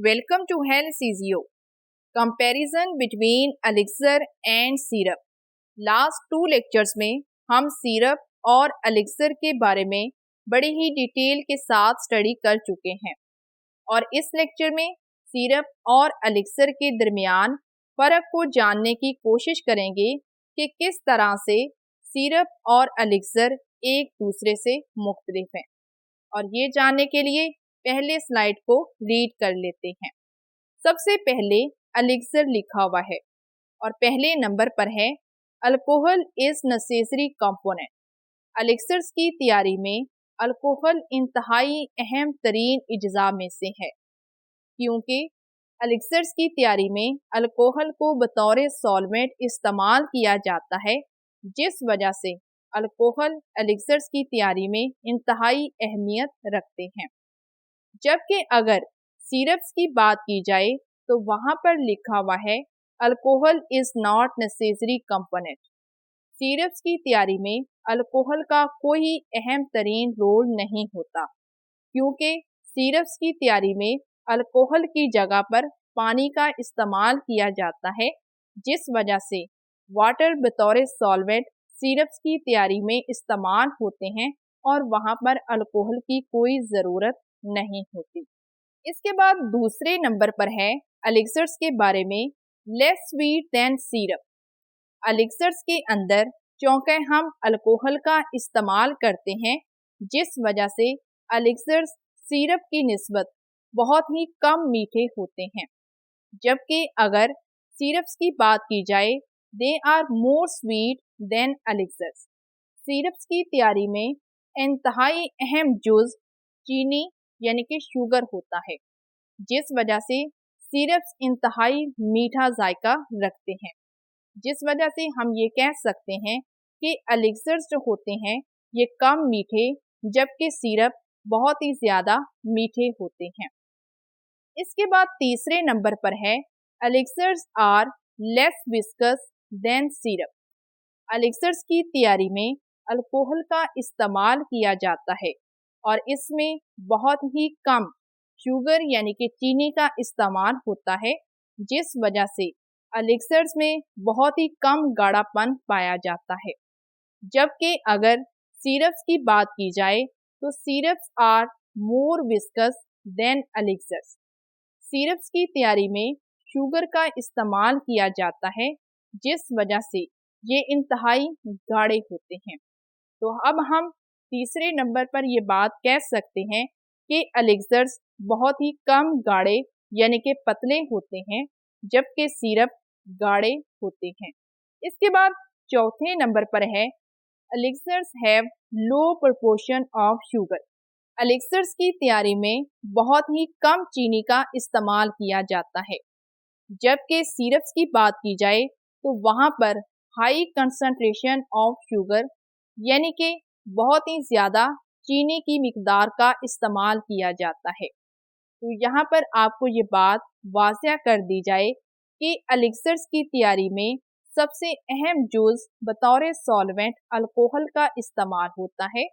Welcome to HealthCGO. Comparison between elixir and syrup. Last 2 lectures में हम syrup और elixir के बारे में बड़े ही डिटेल के साथ स्टडी कर चुके हैं और इस लेक्चर में सिरप और एलिक्सर के दरमियान फ़र्क को जानने की कोशिश करेंगे कि किस तरह से सिरप और एलिक्सर एक दूसरे से मुख्तलिफ हैं। और ये जानने के लिए पहले स्लाइड को रीड कर लेते हैं। सबसे पहले एलिक्सर लिखा हुआ है और पहले नंबर पर है alcohol is necessary component. Elixirs की तैयारी में अल्कोहल इंतहाई अहम तरीन इज्जा में से है, क्योंकि एलिक्सर्स की तैयारी में अल्कोहल को बतौर सॉल्वेंट इस्तेमाल किया जाता है, जिस वजह से अल्कोहल एलिक्सर्स की तैयारी में इंतहाई अहमियत रखते हैं। जबकि अगर सिरप्स की बात की जाए तो वहाँ पर लिखा हुआ है alcohol is not necessary component. Syrups की तैयारी में अल्कोहल का कोई अहम तरीन रोल नहीं होता, क्योंकि सिरप्स की तैयारी में अल्कोहल की जगह पर पानी का इस्तेमाल किया जाता है, जिस वजह से वाटर बतौर सॉल्वेंट सिरप्स की तैयारी में इस्तेमाल होते हैं और वहाँ पर अल्कोहल की कोई ज़रूरत नहीं होती। इसके बाद दूसरे नंबर पर है एलिक्सर्स के बारे में less sweet than syrup. Elixirs के अंदर चूँकि हम अल्कोहल का इस्तेमाल करते हैं, जिस वजह से एलिक्सर्स सिरप की निस्बत बहुत ही कम मीठे होते हैं। जबकि अगर सिरप्स की बात की जाए they are more sweet than elixirs. Syrups की तैयारी में इंतहाई अहम जुज़ चीनी यानी कि शुगर होता है, जिस वजह से सिरप्स इंतहाई मीठा जायका रखते हैं, जिस वजह से हम ये कह सकते हैं कि एलिक्सर्स जो होते हैं ये कम मीठे, जबकि सिरप बहुत ही ज़्यादा मीठे होते हैं। इसके बाद तीसरे नंबर पर है elixirs are less viscous than syrup. Elixirs की तैयारी में अल्कोहल का इस्तेमाल किया जाता है और इसमें बहुत ही कम शुगर यानी कि चीनी का इस्तेमाल होता है, जिस वजह से एलिक्सर्स में बहुत ही कम गाढ़ापन पाया जाता है। जबकि अगर सिरप्स की बात की जाए तो syrups are more viscous than elixirs. Syrups की तैयारी में शुगर का इस्तेमाल किया जाता है, जिस वजह से ये इंतहाई गाढ़े होते हैं। तो अब हम तीसरे नंबर पर ये बात कह सकते हैं कि एलिक्सर्स बहुत ही कम गाढ़े यानी कि पतले होते हैं, जबकि सिरप गाढ़े होते हैं। इसके बाद चौथे नंबर पर है elixirs have low proportion of sugar. Elixirs की तैयारी में बहुत ही कम चीनी का इस्तेमाल किया जाता है, जबकि सिरप्स की बात की जाए तो वहाँ पर हाई कंसंट्रेशन ऑफ शुगर यानी कि बहुत ही ज़्यादा चीनी की मिकदार का इस्तेमाल किया जाता है। तो यहाँ पर आपको ये बात वाज़िया कर दी जाए कि एलिक्सर्स की तैयारी में सबसे अहम जुज़ बतौर सॉल्वेंट अल्कोहल का इस्तेमाल होता है,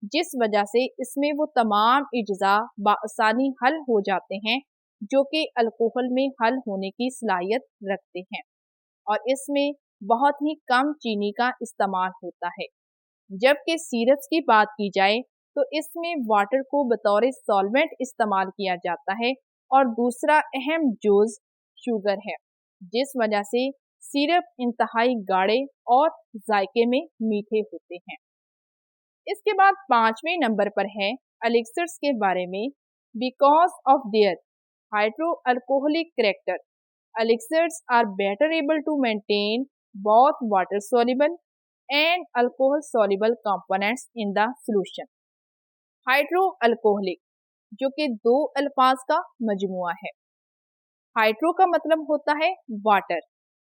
जिस वजह से इसमें वो तमाम इज्जा बआसानी हल हो जाते हैं जो कि अल्कोहल में हल होने की सलाहियत रखते हैं, और इसमें बहुत ही कम चीनी का इस्तेमाल होता है। जबकि सिरप्स की बात की जाए तो इसमें वाटर को बतौर सॉल्वेंट इस्तेमाल किया जाता है और दूसरा अहम जुज़ शुगर है, जिस वजह से सिरप इंतहाई गाढ़े और जायके में मीठे होते हैं। इसके बाद पांचवें नंबर पर है एलिक्सर्स के बारे में because of their hydro alcoholic character elixirs are better able to maintain both water soluble and alcohol soluble components in the solution। Hydro alcoholic जो कि 2 अल्फाज का मजमुआ है। हाइड्रो का मतलब होता है वाटर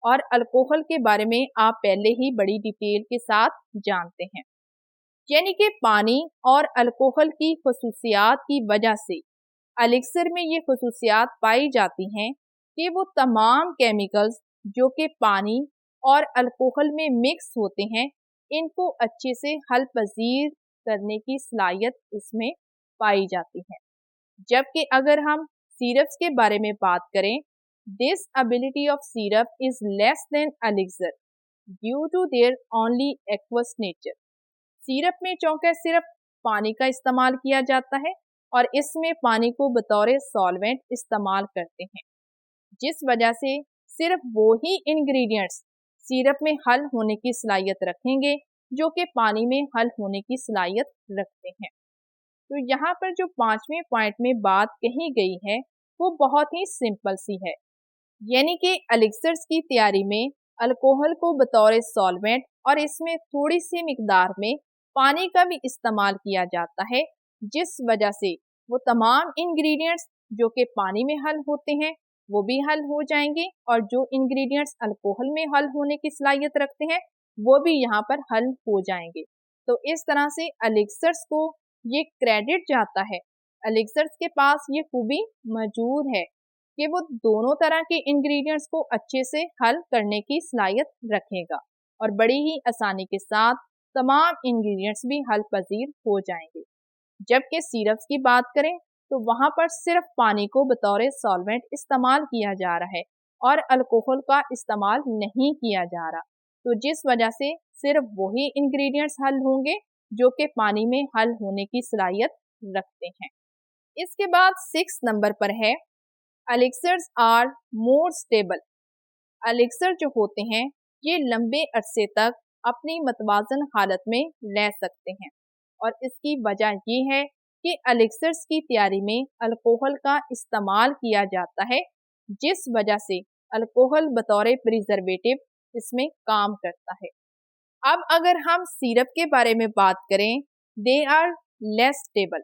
और अल्कोहल के बारे में आप पहले ही बड़ी डिटेल के साथ जानते हैं, यानी कि पानी और अल्कोहल की खसूसियात की वजह से एलिक्सर में ये खसूसियात पाई जाती हैं कि वो तमाम केमिकल्स जो कि पानी और अल्कोहल में मिक्स होते हैं, इनको अच्छे से हल पजीर करने की सलाहियत इसमें पाई जाती है। जबकि अगर हम सिरप्स के बारे में बात करें, this ability of syrup is less than elixir due to their only aqueous nature. Syrup में चूंकि सिर्फ पानी का इस्तेमाल किया जाता है और इसमें पानी को बतौर सॉल्वेंट इस्तेमाल करते हैं, जिस वजह से सिर्फ वो ही इंग्रेडिएंट्स सिरप में हल होने की सलाहियत रखेंगे जो कि पानी में हल होने की सलाहियत रखते हैं। तो यहाँ पर जो 5वें पॉइंट में बात कही गई है वो बहुत ही सिंपल सी है, यानी कि एलिक्सर्स की तैयारी में अल्कोहल को बतौर सॉल्वेंट और इसमें थोड़ी सी मिकदार में पानी का भी इस्तेमाल किया जाता है, जिस वजह से वो तमाम इंग्रेडिएंट्स जो कि पानी में हल होते हैं वो भी हल हो जाएंगे और जो इंग्रेडिएंट्स अल्कोहल में हल होने की सलाहियत रखते हैं वो भी यहाँ पर हल हो जाएंगे। तो इस तरह से एलिक्सर्स को ये क्रेडिट जाता है, एलिक्सर्स के पास ये खूबी मौजूद है कि वो दोनों तरह के इंग्रेडिएंट्स को अच्छे से हल करने की सलाहियत रखेगा और बड़ी ही आसानी के साथ तमाम इंग्रेडिएंट्स भी हल पजीर हो जाएंगे। जबकि सिरप्स की बात करें तो वहाँ पर सिर्फ पानी को बतौर सॉल्वेंट इस्तेमाल किया जा रहा है और अल्कोहल का इस्तेमाल नहीं किया जा रहा, तो जिस वजह से सिर्फ वही इंग्रेडिएंट्स हल होंगे जो कि पानी में हल होने की सलाहियत रखते हैं। इसके बाद 6 नंबर पर है elixirs are more stable. Elixir जो होते हैं ये लंबे अरसे तक अपनी मतवाजन हालत में रह सकते हैं और इसकी वजह ये है कि एलिक्सर्स की तैयारी में अल्कोहल का इस्तेमाल किया जाता है, जिस वजह से अल्कोहल बतौर प्रिजर्वेटिव इसमें काम करता है। अब अगर हम सिरप के बारे में बात करें, they are less stable.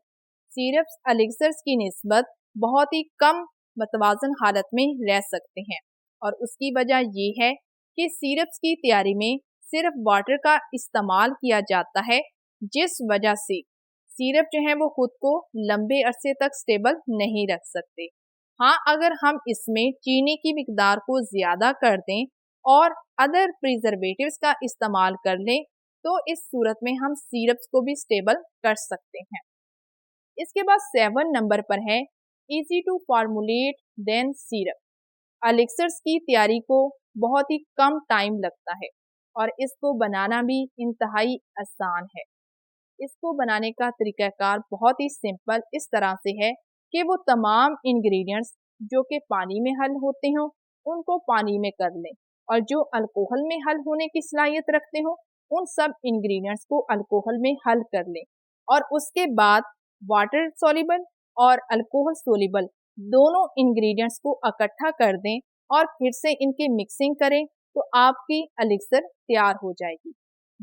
Syrups elixirs की निस्बत बहुत ही कम मतवाजन हालत में रह सकते हैं और उसकी वजह ये है कि सिरप्स की तैयारी में सिर्फ वाटर का इस्तेमाल किया जाता है, जिस वजह से सिरप जो है वो खुद को लंबे अरसे तक स्टेबल नहीं रख सकते। हाँ, अगर हम इसमें चीनी की मिकदार को ज़्यादा कर दें और अदर प्रिजर्वेटिव्स का इस्तेमाल कर लें तो इस सूरत में हम सिरप्स को भी स्टेबल कर सकते हैं। इसके बाद 7 नंबर पर है easy to formulate than syrup. Elixirs की तैयारी को बहुत ही कम टाइम लगता है और इसको बनाना भी इंतहाई आसान है। इसको बनाने का तरीक़ाकार बहुत ही सिंपल इस तरह से है कि वो तमाम इंग्रेडिएंट्स जो कि पानी में हल होते हों उनको पानी में कर लें और जो अल्कोहल में हल होने की सलाहियत रखते हों उन सब इंग्रेडिएंट्स को अल्कोहल में हल कर लें और उसके बाद वाटर सोल्यूबल और अल्कोहल सोल्यूबल दोनों इंग्रेडिएंट्स को इकट्ठा कर दें और फिर से इनकी मिक्सिंग करें तो आपकी एलिक्सर तैयार हो जाएगी।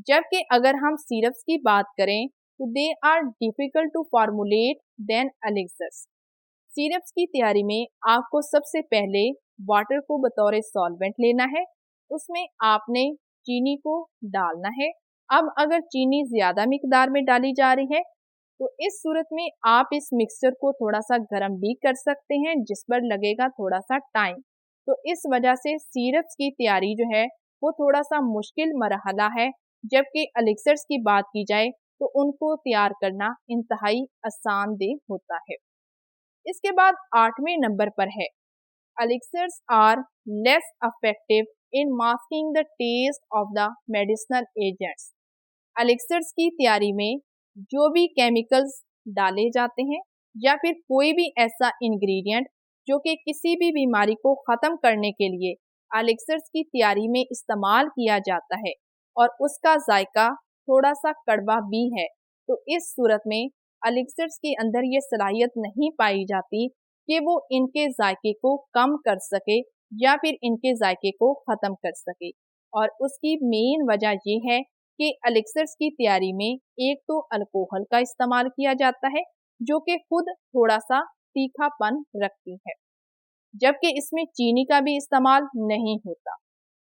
जबकि अगर हम सिरप्स की बात करें तो they are difficult to formulate than elixirs. Syrups की तैयारी में आपको सबसे पहले वाटर को बतौर सॉल्वेंट लेना है, उसमें आपने चीनी को डालना है। अब अगर चीनी ज़्यादा मिकदार में डाली जा रही है तो इस सूरत में आप इस मिक्सचर को थोड़ा सा गर्म भी कर सकते हैं, जिस पर लगेगा थोड़ा सा टाइम। तो इस वजह से सिरप्स की तैयारी जो है वो थोड़ा सा मुश्किल मरहला है, जबकि एलिक्सर्स की बात की जाए तो उनको तैयार करना इंतहाई आसानदेह होता है। इसके बाद 8वें नंबर पर है elixirs are less effective in masking the taste of the medicinal agents. Elixirs की तैयारी में जो भी केमिकल्स डाले जाते हैं या फिर कोई भी ऐसा इंग्रेडिएंट जो कि किसी भी बीमारी को ख़त्म करने के लिए एलिक्सर्स की तैयारी में इस्तेमाल किया जाता है और उसका जायका थोड़ा सा कड़वा भी है, तो इस सूरत में एलिक्सर्स के अंदर ये सलाहियत नहीं पाई जाती कि वो इनके जायके को कम कर सके या फिर इनके जायके को ख़त्म कर सके। और उसकी मेन वजह ये है कि एलिक्सर्स की तैयारी में एक तो अल्कोहल का इस्तेमाल किया जाता है जो कि खुद थोड़ा सा तीखापन रखती है, जबकि इसमें चीनी का भी इस्तेमाल नहीं होता,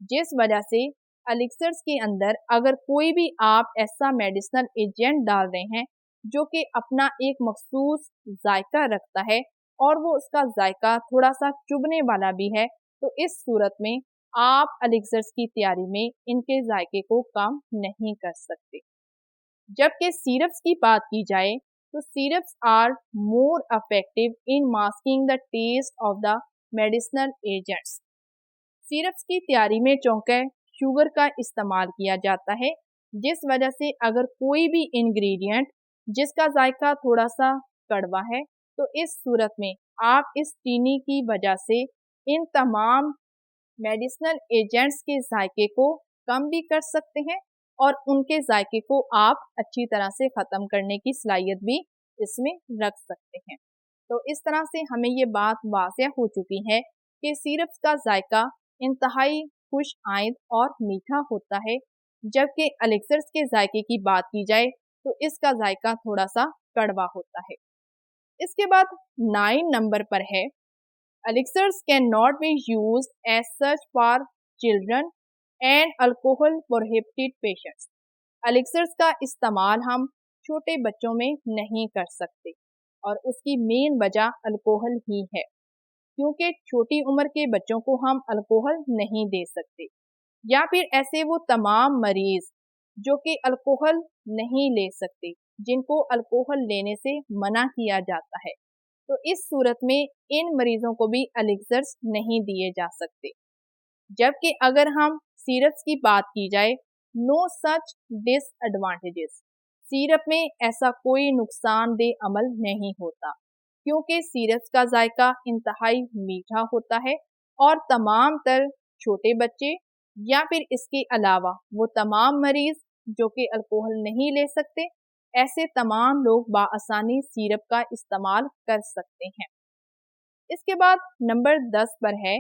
जिस वजह से एलिक्सर्स के अंदर अगर कोई भी आप ऐसा मेडिसिनल एजेंट डाल रहे हैं जो कि अपना एक मखसूस जायका रखता है और वो उसका जायका थोड़ा सा चुभने वाला भी है, तो इस सूरत में आप एलिक्सर्स की तैयारी में इनके जायके को कम नहीं कर सकते। जबकि सिरप्स की बात की जाए तो syrups are more effective in masking the taste of the medicinal agents. Syrups की तैयारी में चौंके शुगर का इस्तेमाल किया जाता है, जिस वजह से अगर कोई भी इंग्रेडिएंट जिसका जायका थोड़ा सा कड़वा है तो इस सूरत में आप इस चीनी की वजह से इन तमाम मेडिसिनल एजेंट्स के जायके को कम भी कर सकते हैं और उनके जायके को आप अच्छी तरह से ख़त्म करने की सलाहियत भी इसमें रख सकते हैं। तो इस तरह से हमें ये बात वाज़ेह हो चुकी है कि सिरप्स का जायका इंतहाई खुश आइंद और मीठा होता है, जबकि एलिक्सर्स के जायके की बात की जाए तो इसका जायका थोड़ा सा कड़वा होता है। इसके बाद 9 नंबर पर है, elixirs can not be used as such for children and alcohol prohibited patients. Elixirs का इस्तेमाल हम छोटे बच्चों में नहीं कर सकते और उसकी मेन वजह अल्कोहल ही है, क्योंकि छोटी उम्र के बच्चों को हम अल्कोहल नहीं दे सकते, या फिर ऐसे वो तमाम मरीज जो कि अल्कोहल नहीं ले सकते, जिनको अल्कोहल लेने से मना किया जाता है, तो इस सूरत में इन मरीजों को भी एलिक्सर्स नहीं दिए जा सकते। जबकि अगर हम सिरप्स की बात की जाए, नो सच डिसएडवांटेजेस, सिरप में ऐसा कोई नुकसानदेह अमल नहीं होता, क्योंकि सिरप्स का जायका इंतहाई मीठा होता है और तमाम तर छोटे बच्चे या फिर इसके अलावा वो तमाम मरीज जो कि अल्कोहल नहीं ले सकते, ऐसे तमाम लोग बाआसानी सिरप का इस्तेमाल कर सकते हैं। इसके बाद नंबर 10 पर है,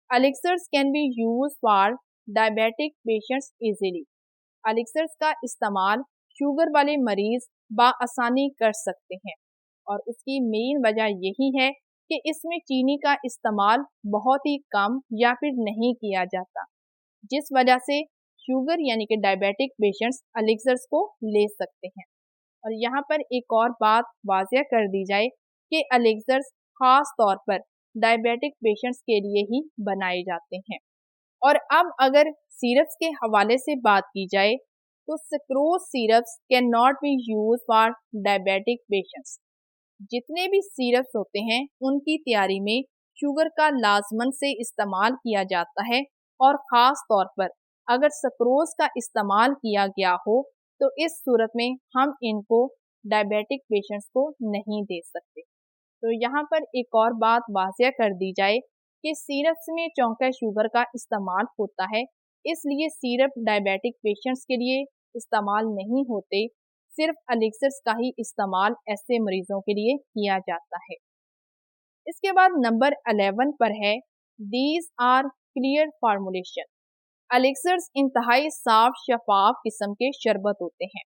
elixirs can be use for diabetic patients easily. Elixirs का इस्तेमाल शुगर वाले मरीज बाआसानी कर सकते हैं और उसकी मेन वजह यही है कि इसमें चीनी का इस्तेमाल बहुत ही कम या फिर नहीं किया जाता, जिस वजह से शुगर यानी कि डायबिटिक पेशेंट्स एलिक्सर्स को ले सकते हैं। और यहाँ पर एक और बात वाज़ेह कर दी जाए कि एलिक्सर्स खास तौर पर डायबिटिक पेशेंट्स के लिए ही बनाए जाते हैं। और अब अगर सिरप्स के हवाले से बात की जाए तो sucrose syrups can not B use for diabetic patients. जितने भी सिरप्स होते हैं उनकी तैयारी में शुगर का लाजमन से इस्तेमाल किया जाता है, और ख़ास तौर पर अगर सुक्रोज का इस्तेमाल किया गया हो तो इस सूरत में हम इनको डायबिटिक पेशेंट्स को नहीं दे सकते। तो यहाँ पर एक और बात वाज़ेह कर दी जाए कि सिरप्स में चौंका शुगर का इस्तेमाल होता है, इसलिए सिरप डायबिटिक पेशेंट्स के लिए इस्तेमाल नहीं होते, सिर्फ एलिक्सर्स का ही इस्तेमाल ऐसे मरीजों के लिए किया जाता है। इसके बाद नंबर 11 पर है, these are clear formulation. Elixirs इंतहाई साफ शफाफ किस्म के शरबत होते हैं,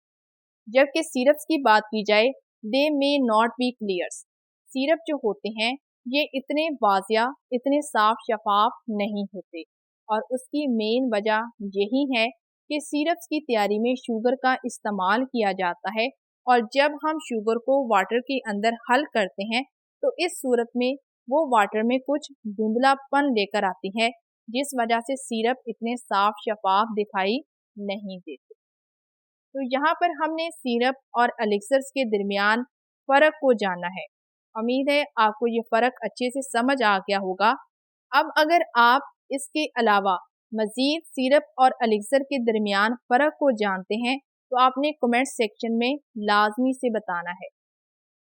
जबकि सिरप्स की बात की जाए they may not be clears. Syrup जो होते हैं ये इतने वाजिया, इतने साफ शफाफ नहीं होते, और उसकी मेन वजह यही है कि सिरप्स की तैयारी में शुगर का इस्तेमाल किया जाता है, और जब हम शुगर को वाटर के अंदर हल करते हैं तो इस सूरत में वो वाटर में कुछ धुंधलापन लेकर आती है, जिस वजह से सिरप इतने साफ शफाफ दिखाई नहीं देते। तो यहाँ पर हमने सिरप और एलिक्सर्स के दरमियान फ़र्क को जाना है। उम्मीद है आपको ये फ़र्क अच्छे से समझ आ गया होगा। अब अगर आप इसके अलावा मज़ीद सिरप और एलिक्सर के दरमियान फ़र्क को जानते हैं तो आपने कमेंट सेक्शन में लाजमी से बताना है।